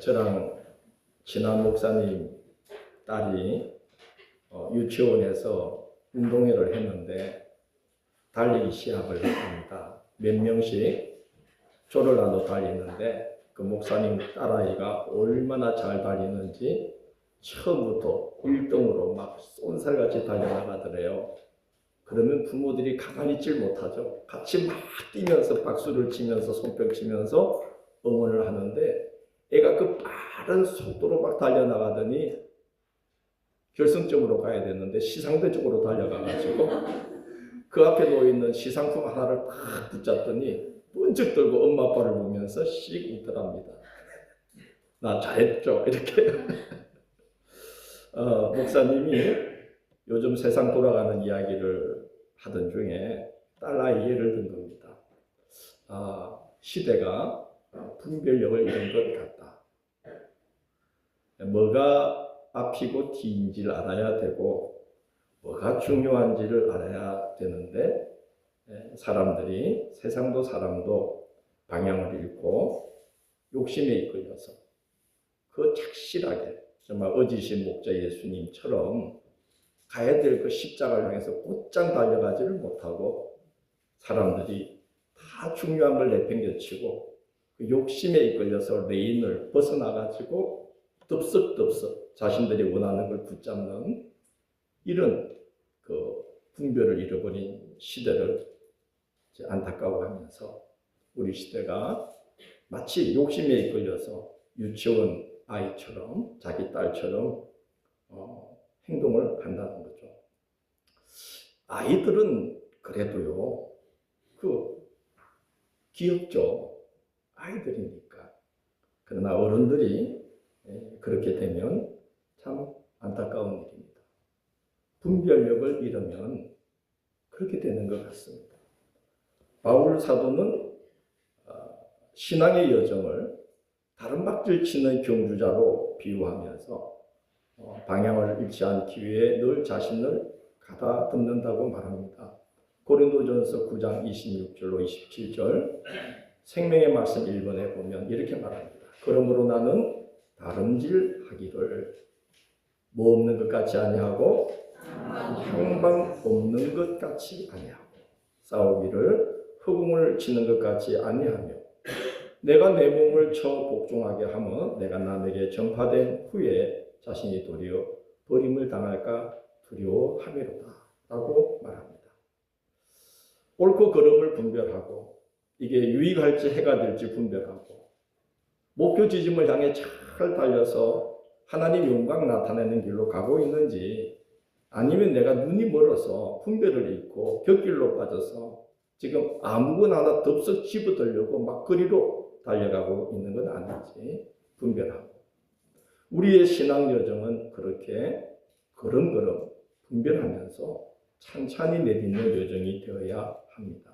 저랑 친한 목사님 딸이 유치원에서 운동회를 했는데 달리기 시합을 했습니다. 몇 명씩 조를 나눠 달리는데 그 목사님 딸아이가 얼마나 잘 달리는지 처음부터 1등으로 막 쏜살같이 달려나가더래요. 그러면 부모들이 가만히 있질 못하죠. 같이 막 뛰면서 박수를 치면서 손뼉 치면서 응원을 하는데 애가 그 빠른 속도로 막 달려나가더니 결승점으로 가야 되는데 시상대 쪽으로 달려가가지고 그 앞에 놓여있는 시상품 하나를 딱 붙잡더니 번쩍 들고 엄마 아빠를 보면서 씩 웃더랍니다. 나 잘했죠 이렇게. 목사님이 요즘 세상 돌아가는 이야기를 하던 중에 딸아이 예를 든 겁니다. 시대가 분별력을 잃은 것 같다. 뭐가 앞이고 뒤인지를 알아야 되고 뭐가 중요한지를 알아야 되는데 사람들이 세상도 사람도 방향을 잃고 욕심에 이끌려서 그 착실하게 정말 어지신 목자 예수님처럼 가야 될 그 십자가를 향해서 곧장 달려가지를 못하고 사람들이 다 중요한 걸 내팽개치고 그 욕심에 이끌려서 레인을 벗어나가지고 덥석덥석 자신들이 원하는 걸 붙잡는 이런 그 분별을 잃어버린 시대를 안타까워하면서 우리 시대가 마치 욕심에 이끌려서 유치원 아이처럼 자기 딸처럼 행동을 한다는 거죠. 아이들은 그래도요, 귀엽죠. 아이들이니까. 그러나 어른들이 그렇게 되면 참 안타까운 일입니다. 분별력을 잃으면 그렇게 되는 것 같습니다. 바울 사도는 신앙의 여정을 다른박질 치는 경주자로 비유하면서 방향을 잃지 않기 위해 늘 자신을 가다듬는다고 말합니다. 고린도전서 9장 26절로 27절 생명의 말씀 1번에 보면 이렇게 말합니다. 그러므로 나는 다름질하기를 뭐 없는 것 같이 아니하고 향방 없는 것 같이 아니하고 싸우기를 허공을 치는 것 같이 아니하며 내가 내 몸을 쳐 복종하게 하면 내가 남에게 전파된 후에 자신이 도리어 버림을 당할까 두려워함이로다 라고 말합니다. 옳고 그름을 분별하고 이게 유익할지 해가 될지 분별하고 목표 지점을 향해 잘 달려서 하나님 영광 나타내는 길로 가고 있는지 아니면 내가 눈이 멀어서 분별을 잃고 곁길로 빠져서 지금 아무거나 하나 덥석 집어들려고 막 거리로 달려가고 있는 건 아닌지 분별하고 우리의 신앙 여정은 그렇게 걸음걸음 분별하면서 찬찬히 내딛는 여정이 되어야 합니다.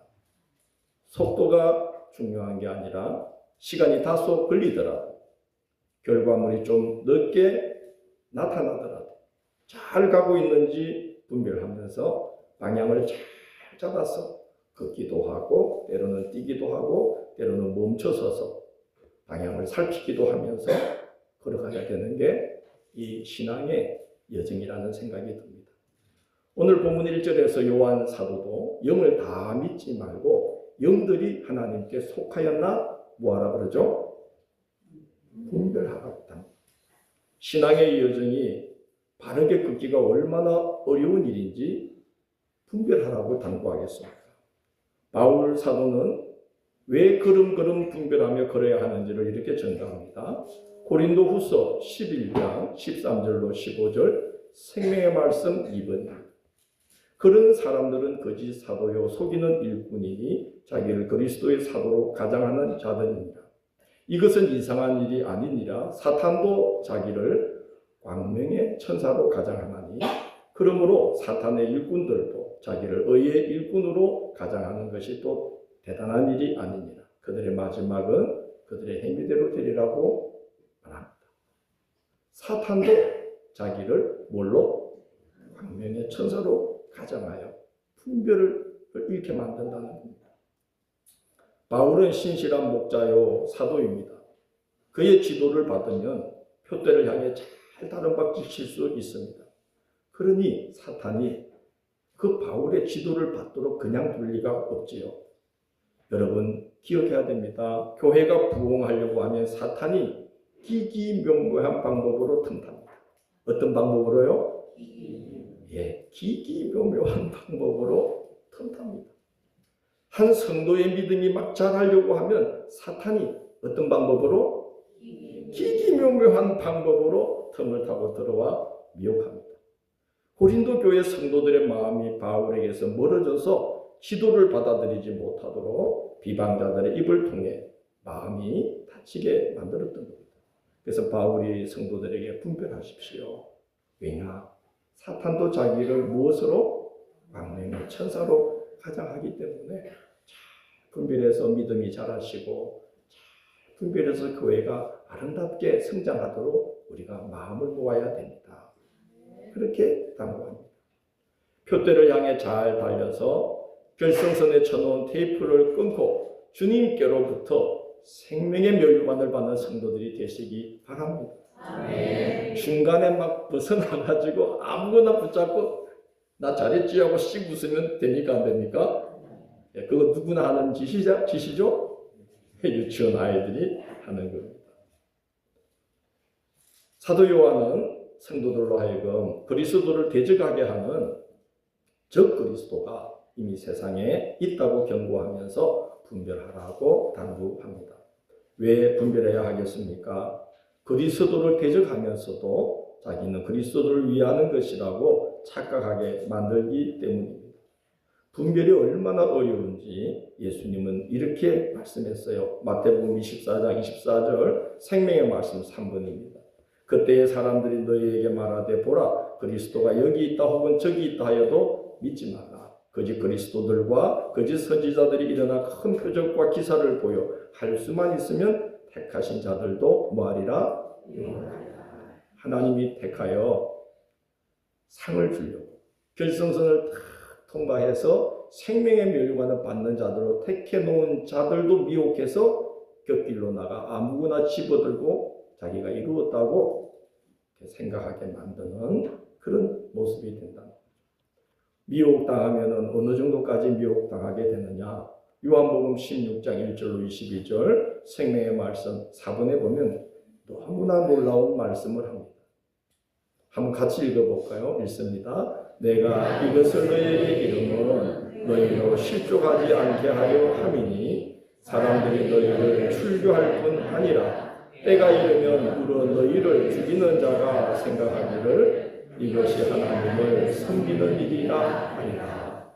속도가 중요한 게 아니라 시간이 다소 걸리더라도 결과물이 좀 늦게 나타나더라도 잘 가고 있는지 분별하면서 방향을 잘 잡아서 걷기도 하고 때로는 뛰기도 하고 때로는 멈춰서서 방향을 살피기도 하면서 걸어가야 되는 게 이 신앙의 여정이라는 생각이 듭니다. 오늘 본문 1절에서 요한 사도도 영을 다 믿지 말고 영들이 하나님께 속하였나 뭐하라 그러죠? 분별하라고 합니다. 신앙의 여정이 바르게 걷기가 얼마나 어려운 일인지 분별하라고 당부하겠습니다. 바울 사도는 왜 걸음걸음 분별하며 걸어야 하는지를 이렇게 전가합니다. 고린도후서 11장 13절로 15절 생명의 말씀 2번입니다. 그런 사람들은 거짓 사도요 속이는 일꾼이니 자기를 그리스도의 사도로 가장하는 자들입니다. 이것은 이상한 일이 아니니라 사탄도 자기를 광명의 천사로 가장하나니 그러므로 사탄의 일꾼들도 자기를 의의 일꾼으로 가장하는 것이 또 대단한 일이 아니니라. 그들의 마지막은 그들의 행위대로 되리라고 말합니다. 사탄도 자기를 뭘로? 광명의 천사로 가장하여 분별을 잃게 만든다는 겁니다. 바울은 신실한 목자요 사도입니다. 그의 지도를 받으면 표대를 향해 잘 다름박히실 수 있습니다. 그러니 사탄이 그 바울의 지도를 받도록 그냥 둘 리가 없지요. 여러분 기억해야 됩니다. 교회가 부흥하려고 하면 사탄이 기기묘묘한 방법으로 틈탑니다. 어떤 방법으로요? 예, 기기묘묘한 방법으로 틈탑니다. 한 성도의 믿음이 막 자라려고 하면 사탄이 어떤 방법으로? 기기묘묘한 방법으로 틈을 타고 들어와 미혹합니다. 고린도 교회 성도들의 마음이 바울에게서 멀어져서 지도를 받아들이지 못하도록 비방자들의 입을 통해 마음이 다치게 만들었던 겁니다. 그래서 바울이 성도들에게 분별하십시오. 왜냐? 사탄도 자기를 무엇으로? 광명의 천사로 가장하기 때문에 잘 분별해서 믿음이 자라시고 잘 분별해서 교회가 아름답게 성장하도록 우리가 마음을 모아야 됩니다. 그렇게 당부합니다. 표대를 향해 잘 달려서 결승선에 쳐놓은 테이프를 끊고 주님께로부터 생명의 면류관을 받는 성도들이 되시기 바랍니다. 아멘. 중간에 막 벗어나가지고 아무거나 붙잡고 나 잘했지 하고 씩 웃으면 됩니까 안 됩니까? 예, 그거 누구나 하는 짓이죠? 유치원 아이들이 하는 겁니다. 사도 요한은 성도들로 하여금 그리스도를 대적하게 하는 적 그리스도가 이미 세상에 있다고 경고하면서 분별하라고 당부합니다. 왜 분별해야 하겠습니까? 그리스도를 대적하면서도 자기는 그리스도를 위하는 것이라고 착각하게 만들기 때문입니다. 분별이 얼마나 어려운지 예수님은 이렇게 말씀했어요. 마태복음 24장 24절 생명의 말씀 3번입니다. 그때의 사람들이 너희에게 말하되 보라 그리스도가 여기 있다 혹은 저기 있다 하여도 믿지 말라. 거짓 그리스도들과 거짓 선지자들이 일어나 큰 표적과 기사를 보여 할 수만 있으면 택하신 자들도 뭐하리라? 하나님이 택하여 상을 주려고 결승선을 다 통과해서 생명의 면류관을 받는 자들로 택해 놓은 자들도 미혹해서 곁길로 나가 아무거나 집어들고 자기가 이루었다고 생각하게 만드는 그런 모습이 된다. 미혹당하면 어느 정도까지 미혹당하게 되느냐? 요한복음 16장 1절로 22절 생명의 말씀 4번에 보면 너무나 놀라운 말씀을 합니다. 한번 같이 읽어볼까요? 읽습니다. 내가 이것을 너희에게 이름은 너희로 실족하지 않게 하려 함이니 사람들이 너희를 출교할 뿐 아니라 때가 이르면 물어 너희를 죽이는 자가 생각하기를 이것이 하나님을 섬기는 일이라 하리라.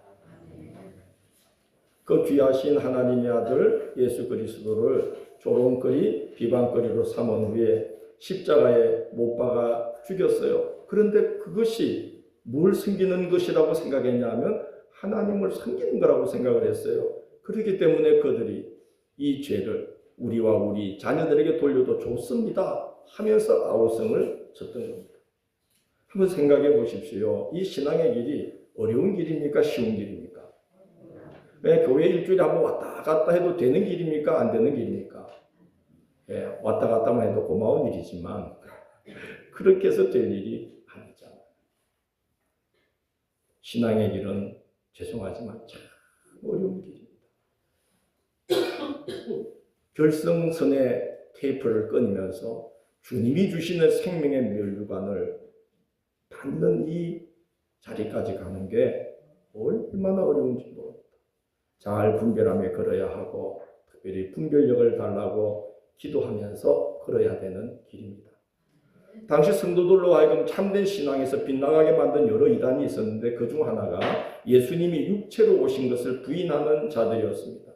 그 귀하신 하나님의 아들 예수 그리스도를 조롱거리 비방거리로 삼은 후에 십자가에 못 박아 죽였어요. 그런데 그것이 뭘 섬기는 것이라고 생각했냐면 하나님을 섬기는 거라고 생각을 했어요. 그렇기 때문에 그들이 이 죄를 우리와 우리 자녀들에게 돌려도 좋습니다 하면서 아우성을 쳤던 겁니다. 한번 생각해 보십시오. 이 신앙의 길이 어려운 길입니까? 쉬운 길입니까? 왜 교회 일주일에 한번 왔다 갔다 해도 되는 길입니까? 안 되는 길입니까? 예, 왔다 갔다만 해도 고마운 일이지만 그렇게 해서 될 일이 아니잖아요. 신앙의 길은 죄송하지만 참 어려운 길입니다. 결승선에 테이프를 끊으면서 주님이 주시는 생명의 면류관을 받는 이 자리까지 가는 게 얼마나 어려운지 모릅니다. 잘 분별하며 걸어야 하고 특별히 분별력을 달라고 기도하면서 걸어야 되는 길입니다. 당시 성도들로 하여금 참된 신앙에서 빗나가게 만든 여러 이단이 있었는데 그중 하나가 예수님이 육체로 오신 것을 부인하는 자들이었습니다.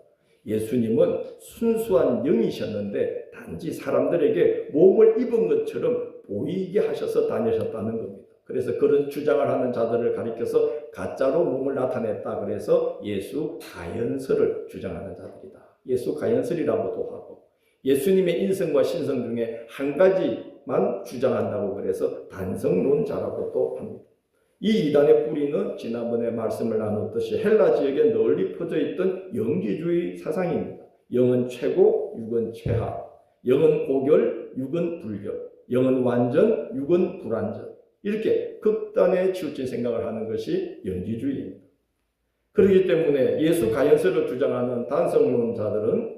예수님은 순수한 영이셨는데 단지 사람들에게 몸을 입은 것처럼 보이게 하셔서 다니셨다는 겁니다. 그래서 그런 주장을 하는 자들을 가리켜서 가짜로 몸을 나타냈다. 그래서 예수 가연설을 주장하는 자들이다. 예수 가연설이라고도 하고 예수님의 인성과 신성 중에 한 가지만 주장한다고 그래서 단성론자라고도 합니다. 이 이단의 뿌리는 지난번에 말씀을 나눴듯이 헬라 지역에 널리 퍼져 있던 영지주의 사상입니다. 영은 최고, 육은 최하. 영은 고결, 육은 불결, 영은 완전, 육은 불완전. 이렇게 극단에 치우친 생각을 하는 것이 영지주의입니다. 그렇기 때문에 예수 가연설을 주장하는 단성론자들은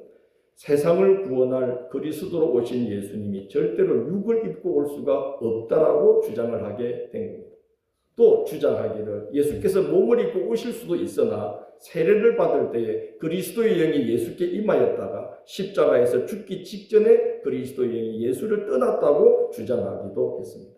세상을 구원할 그리스도로 오신 예수님이 절대로 육을 입고 올 수가 없다라고 주장을 하게 된 겁니다. 또 주장하기를 예수께서 몸을 입고 오실 수도 있으나 세례를 받을 때에 그리스도의 영이 예수께 임하였다가 십자가에서 죽기 직전에 그리스도의 영이 예수를 떠났다고 주장하기도 했습니다.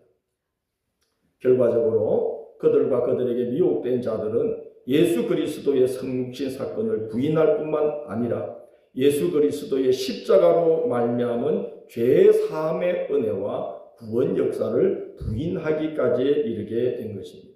결과적으로 그들과 그들에게 미혹된 자들은 예수 그리스도의 성육신 사건을 부인할 뿐만 아니라 예수 그리스도의 십자가로 말미암은 죄 사함의 은혜와 구원 역사를 부인하기까지 이르게 된 것입니다.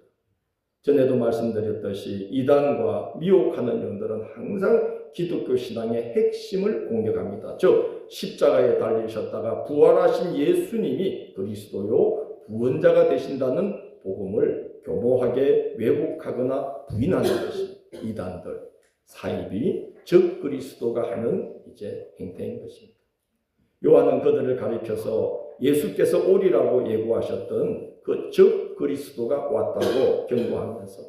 전에도 말씀드렸듯이 이단과 미혹하는 영들은 항상 기독교 신앙의 핵심을 공격합니다. 즉 십자가에 달리셨다가 부활하신 예수님이 그리스도요 구원자가 되신다는 복음을 교모하게 왜곡하거나 부인하는 것이 이단들, 사이비, 즉 그리스도가 하는 이제 행태인 것입니다. 요한은 그들을 가리켜서 예수께서 오리라고 예고하셨던 그 즉 그리스도가 왔다고 경고하면서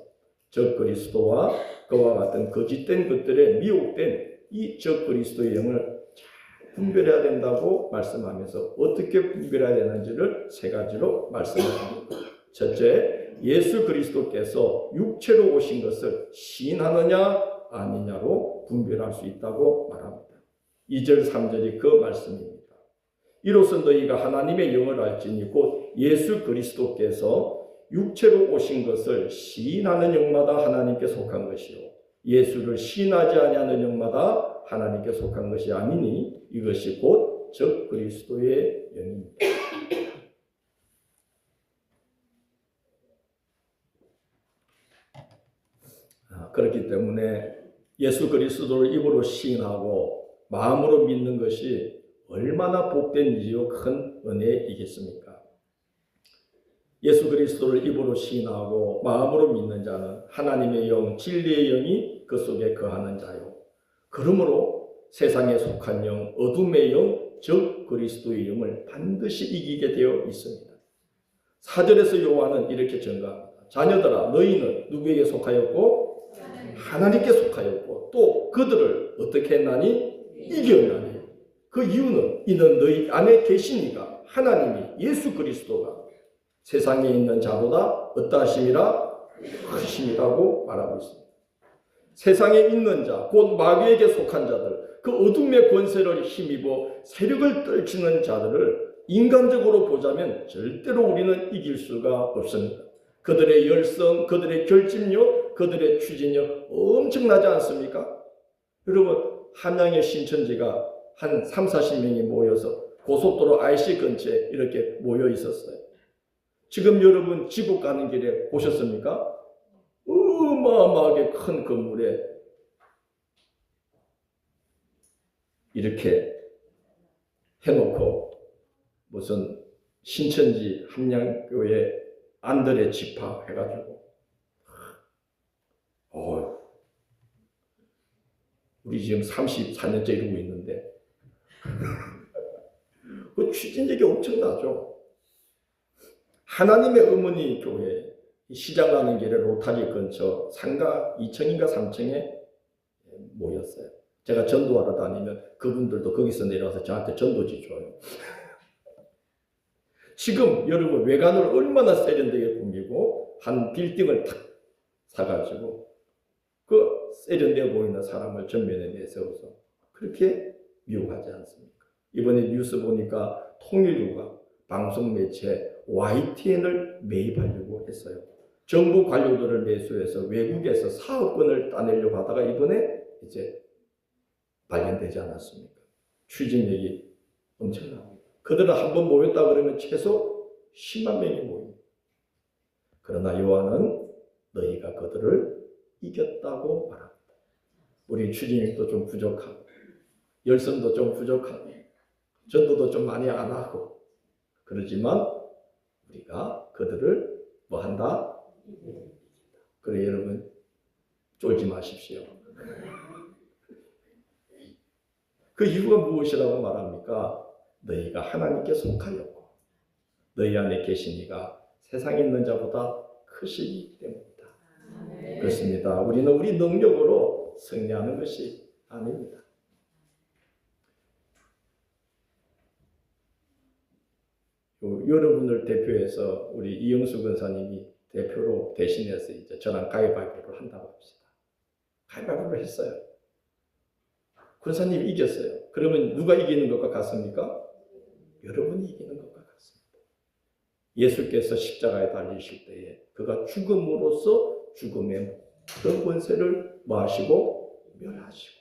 즉 그리스도와 그와 같은 거짓된 것들에 미혹된 이 즉 그리스도의 영을 잘 분별해야 된다고 말씀하면서 어떻게 분별해야 되는지를 세 가지로 말씀합니다. 첫째, 예수 그리스도께서 육체로 오신 것을 시인하느냐 아니냐로 분별할 수 있다고 말합니다. 2절 3절이 그 말씀입니다. 이로써 너희가 하나님의 영을 알지니 곧 예수 그리스도께서 육체로 오신 것을 시인하는 영마다 하나님께 속한 것이요 예수를 시인하지 아니하는 영마다 하나님께 속한 것이 아니니 이것이 곧 즉 그리스도의 영입니다. 그렇기 때문에 예수 그리스도를 입으로 시인하고 마음으로 믿는 것이 얼마나 복된 일이요 큰 은혜이겠습니까? 예수 그리스도를 입으로 시인하고 마음으로 믿는 자는 하나님의 영, 진리의 영이 그 속에 거하는 자요. 그러므로 세상에 속한 영, 어둠의 영, 즉 그리스도의 영을 반드시 이기게 되어 있습니다. 4절에서 요한은 이렇게 증가합니다. 자녀들아 너희는 누구에게 속하였고 하나님께 속하였고 또 그들을 어떻게 했나니 이겼나니 그 이유는 이는 너희 안에 계시니가 하나님이 예수 그리스도가 세상에 있는 자보다 어떠하심이라 크심이라고 말하고 있습니다. 세상에 있는 자, 곧 마귀에게 속한 자들, 그 어둠의 권세를 힘입어 세력을 떨치는 자들을 인간적으로 보자면 절대로 우리는 이길 수가 없습니다. 그들의 열성, 그들의 결집력, 그들의 추진력 엄청나지 않습니까? 여러분 함양의 신천지가 한 30-40명이 모여서 고속도로 IC 근처에 이렇게 모여 있었어요. 지금 여러분 지구 가는 길에 보셨습니까? 어마어마하게 큰 건물에 이렇게 해놓고 무슨 신천지 함양교회 안드레 지파 해가지고 우리 지금 34년째 이러고 있는데 그 추진력이 엄청나죠. 하나님의 어머니 교회 시장 가는 길에 로타리 근처 상가 2층인가 3층에 모였어요. 제가 전도하러 다니면 그분들도 거기서 내려와서 저한테 전도지 줘요. 지금 여러분 외관을 얼마나 세련되게 꾸미고 한 빌딩을 탁 사가지고 그 세련되어 보이는 사람을 전면에 내세워서 그렇게 미혹하지 않습니까? 이번에 뉴스 보니까 통일부가 방송 매체 YTN을 매입하려고 했어요. 정부 관료들을 매수해서 외국에서 사업권을 따내려고 하다가 이번에 이제 발견되지 않았습니까? 추진력이 엄청납니다. 그들은 한번 모였다 그러면 최소 10만 명이 모입니다. 그러나 요한은 너희가 그들을 이겼다고 말합니다. 우리 추진력도 좀 부족하고 열성도 좀 부족하고 전도도 좀 많이 안 하고 그러지만 우리가 그들을 뭐 한다? 그래 여러분 쫄지 마십시오. 그 이유가 무엇이라고 말합니까? 너희가 하나님께 속하였고 너희 안에 계신 이가 세상에 있는 자보다 크시기 때문이다. 그렇습니다. 우리는 우리 능력으로 승리하는 것이 아닙니다. 여러분을 대표해서 우리 이영수 권사님이 대표로 대신해서 이제 저랑 가위바위보를 한다고 합시다. 가위바위보를 했어요. 권사님이 이겼어요. 그러면 누가 이기는 것과 같습니까? 여러분이 이기는 것과 같습니다. 예수께서 십자가에 달리실 때에 그가 죽음으로써 죽음의 모든 권세를 뭐하시고? 멸하시고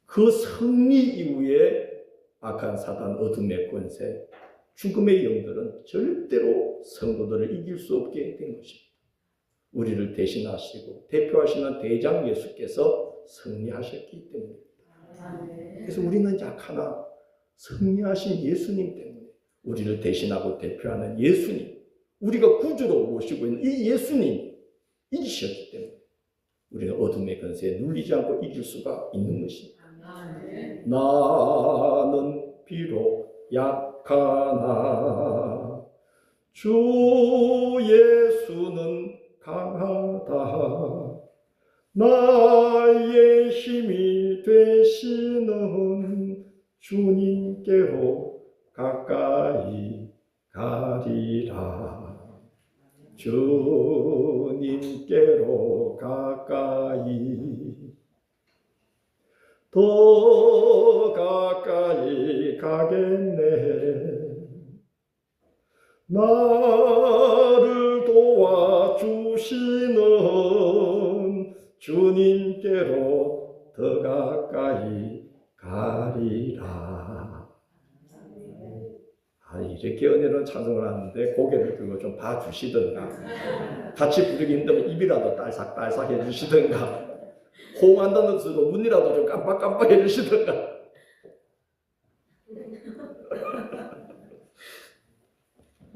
그 승리 이후에 악한 사단, 어둠의 권세, 죽음의 영들은 절대로 성도들을 이길 수 없게 된 것입니다. 우리를 대신하시고 대표하시는 대장 예수께서 승리하셨기 때문입니다. 그래서 우리는 약하나 승리하신 예수님 때문에 우리를 대신하고 대표하는 예수님, 우리가 구주로 모시고 있는 이 예수님이 이기셨기 때문에 우리는 어둠의 권세에 눌리지 않고 이길 수가 있는 것입니다. 나는 비록 약하나 주 예수는 강하다. 나의 힘이 되시는 주님께로 가까이 가리라. 주님께로 가까이 더 가까이 가겠네. 나를 도와주시는 주님께로 더 가까이 가리라. 이렇게 은혜로운 찬송을 하는데 고개를 들고 좀 봐주시든가, 같이 부르기 힘들면 입이라도 딸싹딸싹 해주시든가, 호응한다는 수로 문이라도 좀 깜빡깜빡 해주시든가.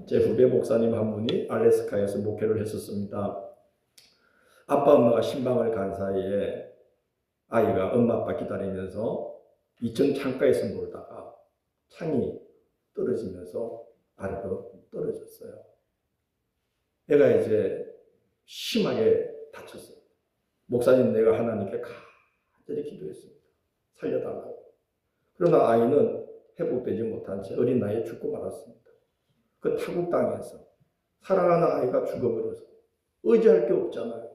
제 후배 목사님 한 분이 알래스카에서 목회를 했었습니다. 아빠 엄마가 신방을 간 사이에 아이가 엄마 아빠 기다리면서 2층 창가에서 놀다가 창이 떨어지면서 아래로 떨어졌어요. 애가 이제 심하게 다쳤어요. 목사님, 내가 하나님께 간절히 기도했습니다. 살려달라고. 그러나 아이는 회복되지 못한 채 어린 나이에 죽고 말았습니다. 그 타국 땅에서 사랑하는 아이가 죽어버려서 의지할 게 없잖아요.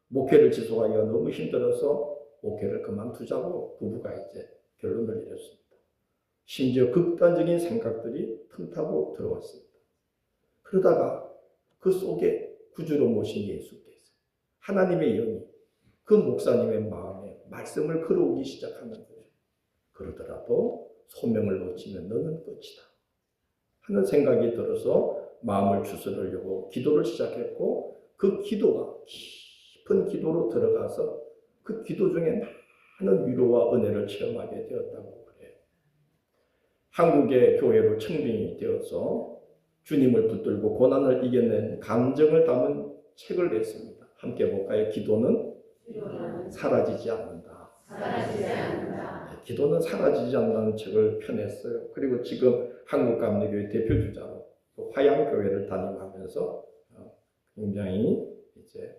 목회를 지속하기가 너무 힘들어서 목회를 그만두자고 부부가 이제 결론을 내렸습니다. 심지어 극단적인 생각들이 틈타고 들어왔습니다. 그러다가 그 속에 구주로 모신 예수께서 하나님의 영이 그 목사님의 마음에 말씀을 걸어오기 시작하는 거예요. 그러더라도 소명을 놓치면 너는 끝이다 하는 생각이 들어서 마음을 추스르려고 기도를 시작했고, 그 기도가 깊은 기도로 들어가서 그 기도 중에 많은 위로와 은혜를 체험하게 되었다고 그래요. 한국의 교회로 청빙이 되어서 주님을 붙들고 고난을 이겨낸 감정을 담은 책을 냈습니다. 함께 볼까요? 기도는 사라지지 않는다. 기도는 사라지지 않는다는 책을 펴냈어요. 그리고 지금 한국감리교회 대표주자로 화양교회를 담임하면서 굉장히 이제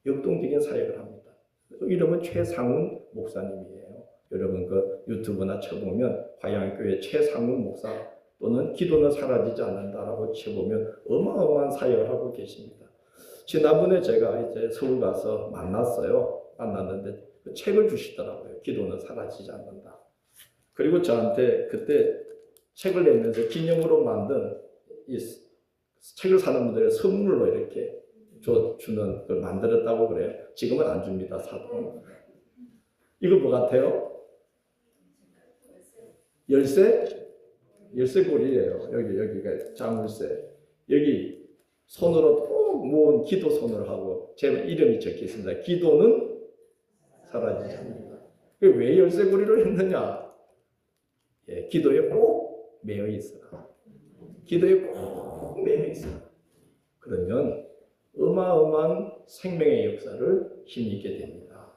역동적인 사역을 합니다. 이름은 최상훈 목사님이에요. 여러분 그 유튜브나 쳐보면 화양교회 최상훈 목사 또는 기도는 사라지지 않는다라고 쳐보면 어마어마한 사역을 하고 계십니다. 지난번에 제가 이제 서울 가서 만났는데 그 책을 주시더라고요. 기도는 사라지지 않는다. 그리고 저한테 그때 책을 내면서 기념으로 만든 이 책을 사는 분들의 선물로 이렇게 주는 걸 만들었다고 그래요. 지금은 안 줍니다, 사도. 이거 뭐 같아요? 열쇠고리예요. 여기가 자물쇠. 여기 손으로 꼭 모은 기도 손을 하고 제 이름이 적혀 있습니다. 기도는 사라지지 않는다. 왜 열쇠고리를 했느냐? 기도에 꼭 매여 있어라. 기도에 꼭 매여 있어라. 그러면 어마어마한 생명의 역사를 힘입게 됩니다.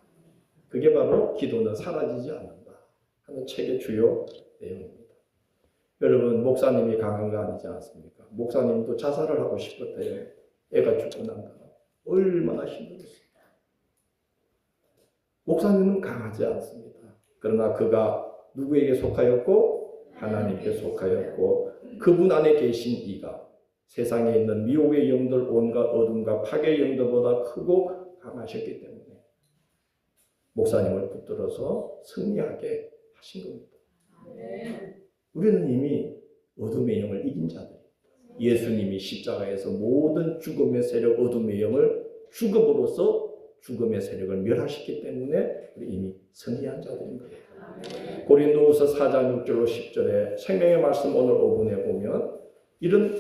그게 바로 기도는 사라지지 않는다 하는 책의 주요 내용입니다. 여러분 목사님이 강한 거 아니지 않습니까? 목사님도 자살을 하고 싶었대요. 애가 죽고 난 다음 얼마나 힘들었어요. 목사님은 강하지 않습니다. 그러나 그가 누구에게 속하였고 하나님께 속하였고 그분 안에 계신 이가 세상에 있는 미혹의 영들 온갖 어둠과 파괴의 영들보다 크고 강하셨기 때문에 목사님을 붙들어서 승리하게 하신 겁니다. 우리는 이미 어둠의 영을 이긴 자들입니다. 예수님이 십자가에서 모든 죽음의 세력, 어둠의 영을 죽음으로써 죽음의 세력을 멸하셨기 때문에 우리 이미 승리한 자들인 거예요. 고린도후서 4장 6절로 10절에 생명의 말씀 오늘 5분에 보면 이런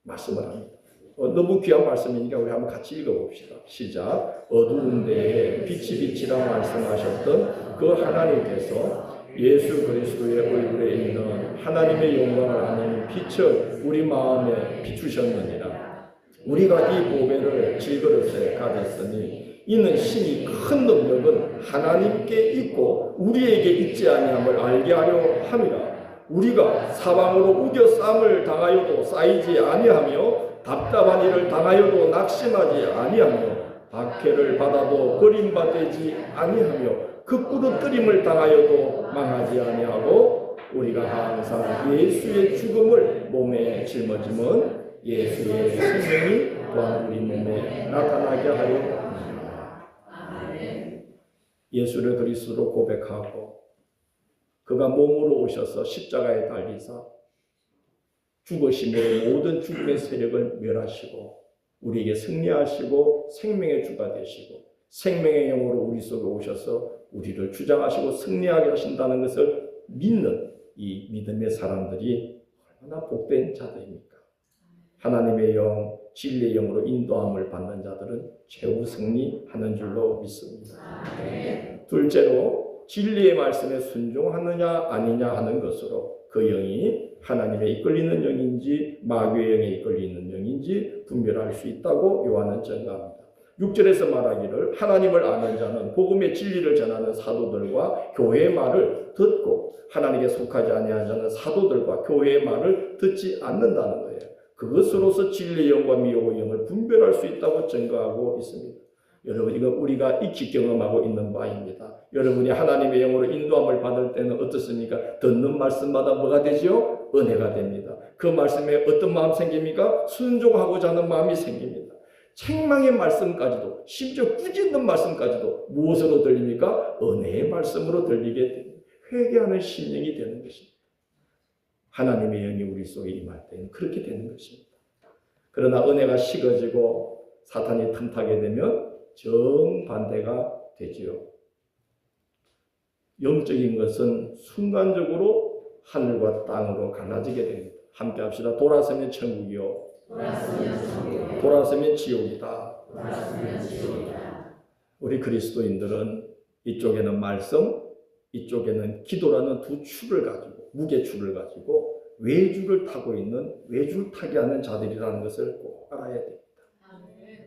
말씀을 합니다. 너무 귀한 말씀이니까 우리 한번 같이 읽어봅시다. 시작. 어두운 데에 빛이 빛이라 말씀하셨던 그 하나님께서 예수 그리스도의 얼굴에 있는 하나님의 영광을 아는 빛을 우리 마음에 비추셨느니라. 우리가 이 보배를 질그릇에 가졌으니 이는 신이 큰 능력은 하나님께 있고 우리에게 있지 아니함을 알게 하려 함이라. 우리가 사방으로 우겨싸움을 당하여도 쌓이지 아니하며 답답한 일을 당하여도 낙심하지 아니하며 박해를 받아도 버림받지 아니하며 극부르뜨림을 당하여도 망하지 아니하고 우리가 항상 예수의 죽음을 몸에 짊어지면 예수의 생명이 또한 우리 몸에 나타나게 하려 합니다. 예수를 그리스도로 고백하고 그가 몸으로 오셔서 십자가에 달리사 죽으심으로 모든 죽음의 세력을 멸하시고 우리에게 승리하시고 생명의 주가 되시고 생명의 영으로 우리 속에 오셔서 우리를 주장하시고 승리하게 하신다는 것을 믿는 이 믿음의 사람들이 얼마나 복된 자들입니까? 하나님의 영, 진리의 영으로 인도함을 받는 자들은 최후 승리하는 줄로 믿습니다. 둘째로 진리의 말씀에 순종하느냐 아니냐 하는 것으로 그 영이 하나님의 이끌리는 영인지 마귀의 영에 이끌리는 영인지 분별할 수 있다고 요한은 증거합니다. 6절에서 말하기를 하나님을 아는 자는 복음의 진리를 전하는 사도들과 교회의 말을 듣고 하나님께 속하지 아니한 자는 사도들과 교회의 말을 듣지 않는다는 거예요. 그것으로서 진리의 영과 미혹의 영을 분별할 수 있다고 증거하고 있습니다. 여러분 이거 우리가 익히 경험하고 있는 바입니다. 여러분이 하나님의 영으로 인도함을 받을 때는 어떻습니까? 듣는 말씀마다 뭐가 되죠? 은혜가 됩니다. 그 말씀에 어떤 마음 생깁니까? 순종하고자 하는 마음이 생깁니다. 책망의 말씀까지도 심지어 꾸짖는 말씀까지도 무엇으로 들립니까? 은혜의 말씀으로 들리게 됩니다. 회개하는 심령이 되는 것입니다. 하나님의 영이 우리 속에 임할 때는 그렇게 되는 것입니다. 그러나 은혜가 식어지고 사탄이 틈타게 되면 정반대가 되지요. 영적인 것은 순간적으로 하늘과 땅으로 갈라지게 됩니다. 함께 합시다. 돌아서면 천국이요. 돌아서면 지옥이다. 우리 그리스도인들은 이쪽에는 말씀, 이쪽에는 기도라는 두 줄을 가지고 무게줄을 가지고 외줄을 타고 있는 외줄 타게 하는 자들이라는 것을 꼭 알아야 됩니다.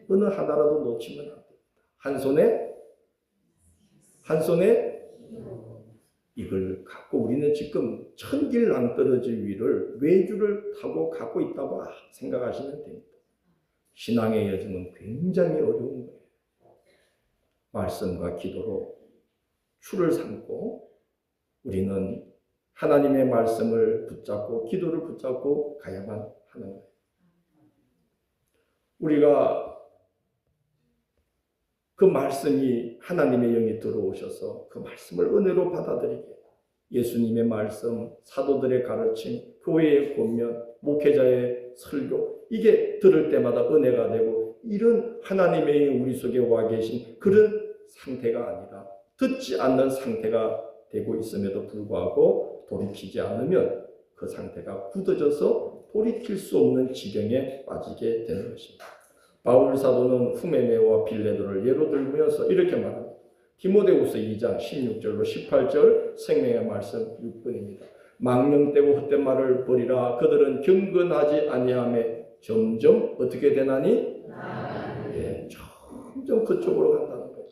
어느 하나라도 놓치면 안 됩니다. 한 손에 이걸 갖고 우리는 지금 천길 낭떠러지 위를 외줄을 타고 갖고 있다고 생각하시면 됩니다. 신앙의 여정은 굉장히 어려운 거예요. 말씀과 기도로 줄을 삼고 우리는 하나님의 말씀을 붙잡고 기도를 붙잡고 가야만 하는 거예요. 우리가 그 말씀이 하나님의 영이 들어오셔서 그 말씀을 은혜로 받아들이게 예수님의 말씀, 사도들의 가르침, 교회의 권면, 목회자의 설교 이게 들을 때마다 은혜가 되고 이런 하나님의 영이 우리 속에 와 계신 그런 상태가 아니라 듣지 않는 상태가 되고 있음에도 불구하고 돌이키지 않으면 그 상태가 굳어져서 돌이킬 수 없는 지경에 빠지게 되는 것입니다. 바울 사도는 후메네오와 빌레도를 예로 들면서 이렇게 말합니다. 디모데후서 2장 16절로 18절 생명의 말씀 6번입니다. 망령되고 헛된 말을 버리라. 그들은 경건하지 아니하며 점점 어떻게 되나니? 점점 그쪽으로 간다는 거예요.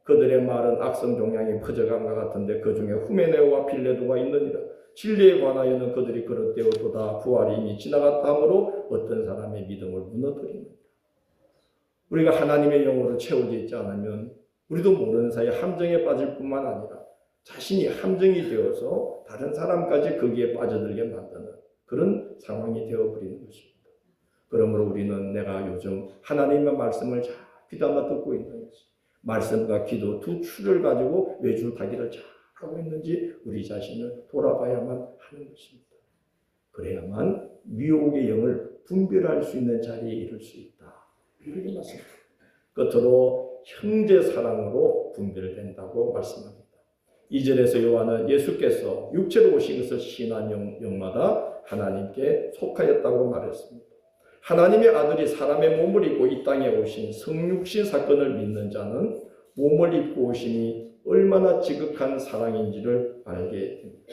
그들의 말은 악성 종양이 퍼져간 것 같은데 그 중에 후메네오와 빌레도가 있느니라. 진리에 관하여는 그들이 그릇되었도다. 부활이 이미 지나갔다 하므로 어떤 사람의 믿음을 무너뜨립니다. 우리가 하나님의 영으로 채워져 있지 않으면 우리도 모르는 사이에 함정에 빠질 뿐만 아니라 자신이 함정이 되어서 다른 사람까지 거기에 빠져들게 만드는 그런 상황이 되어버리는 것입니다. 그러므로 우리는 내가 요즘 하나님의 말씀을 잘 귀담아 듣고 있는지, 말씀과 기도 두 추를 가지고 외줄타기를 잘 하고 있는지 우리 자신을 돌아봐야만 하는 것입니다. 그래야만 미혹의 영을 분별할 수 있는 자리에 이를 수 있다. 이렇게 말씀합니다. 끝으로 형제 사랑으로 분별된다고 말씀합니다. 2절에서 요한은 예수께서 육체로 오신 것을 시인한 영마다 하나님께 속하였다고 말했습니다. 하나님의 아들이 사람의 몸을 입고 이 땅에 오신 성육신 사건을 믿는 자는 몸을 입고 오심이 얼마나 지극한 사랑인지를 알게 됩니다.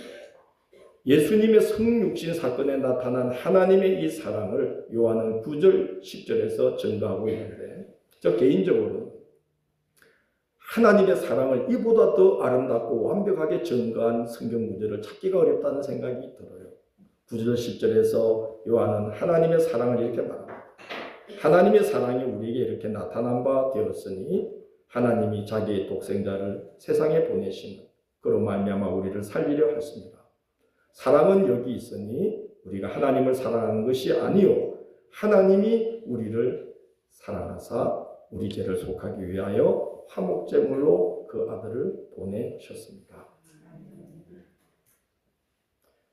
예수님의 성육신 사건에 나타난 하나님의 이 사랑을 요한은 9절, 10절에서 증거하고 있는데, 저 개인적으로 하나님의 사랑을 이보다 더 아름답고 완벽하게 증거한 성경 구절을 찾기가 어렵다는 생각이 들어요. 9절, 10절에서 요한은 하나님의 사랑을 이렇게 말합니다. 하나님의 사랑이 우리에게 이렇게 나타난 바 되었으니 하나님이 자기의 독생자를 세상에 보내시는 그로 말미암아 우리를 살리려 하십니다. 사랑은 여기 있으니 우리가 하나님을 사랑하는 것이 아니요 하나님이 우리를 사랑하사 우리 죄를 속하기 위하여 화목제물로 그 아들을 보내셨습니다.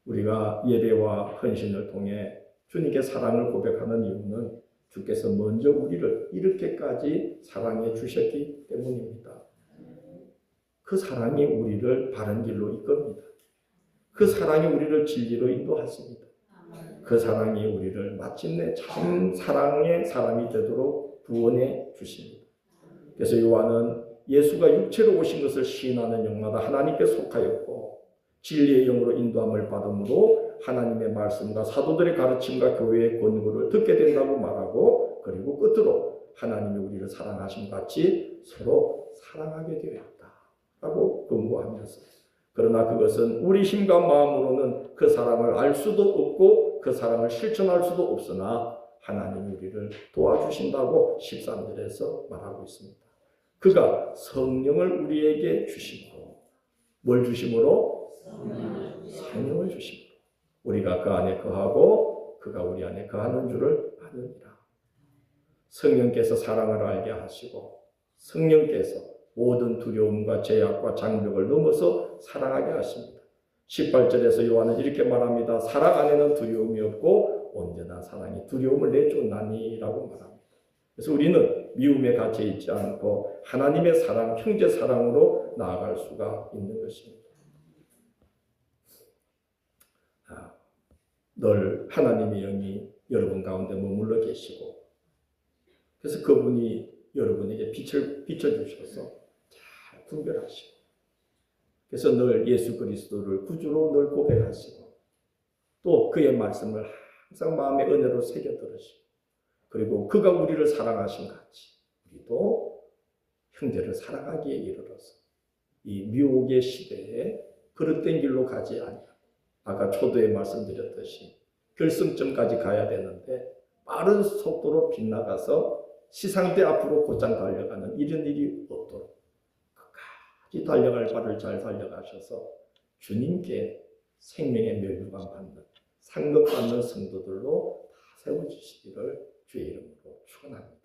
우리가 예배와 헌신을 통해 주님께 사랑을 고백하는 이유는 주께서 먼저 우리를 이렇게까지 사랑해 주셨기 때문입니다. 그 사랑이 우리를 바른 길로 이끕니다. 그 사랑이 우리를 진리로 인도하십니다. 그 사랑이 우리를 마침내 참 사랑의 사람이 되도록 구원해 주십니다. 그래서 요한은 예수가 육체로 오신 것을 시인하는 영마다 하나님께 속하였고 진리의 영으로 인도함을 받음으로 하나님의 말씀과 사도들의 가르침과 교회의 권고를 듣게 된다고 말하고, 그리고 끝으로 하나님이 우리를 사랑하신 같이 서로 사랑하게 되었다라고 권고하면서, 그러나 그것은 우리 힘과 마음으로는 그 사랑을 알 수도 없고 그 사랑을 실천할 수도 없으나 하나님이 우리를 도와주신다고 13절에서 말하고 있습니다. 그가 성령을 우리에게 주심으로, 뭘 주심으로? 성령을 주심으로 우리가 그 안에 거하고 그가 우리 안에 거하는 줄을 아느니라. 성령께서 사랑을 알게 하시고 성령께서 모든 두려움과 제약과 장벽을 넘어서 사랑하게 하십니다. 18절에서 요한은 이렇게 말합니다. 사랑 안에는 두려움이 없고 온전한 사랑이 두려움을 내쫓나니라고 말합니다. 그래서 우리는 미움에 갇혀 있지 않고 하나님의 사랑, 형제 사랑으로 나아갈 수가 있는 것입니다. 늘 하나님의 영이 여러분 가운데 머물러 계시고, 그래서 그분이 여러분에게 빛을 비춰주셔서 잘 분별하시고, 그래서 늘 예수 그리스도를 구주로 늘 고백하시고, 또 그의 말씀을 항상 마음의 은혜로 새겨 들으시고, 그리고 그가 우리를 사랑하신 같이 우리도 형제를 사랑하기에 이르러서 이 미혹의 시대에 그릇된 길로 가지 아니하고, 아까 초도에 말씀드렸듯이 결승점까지 가야 되는데 빠른 속도로 빗나가서 시상대 앞으로 곧장 달려가는 이런 일이 없도록 끝까지 달려갈 바를 잘 달려가셔서 주님께 생명의 멸류관 받는, 상급 받는 성도들로 다 세워주시기를 주의 이름으로 축원합니다.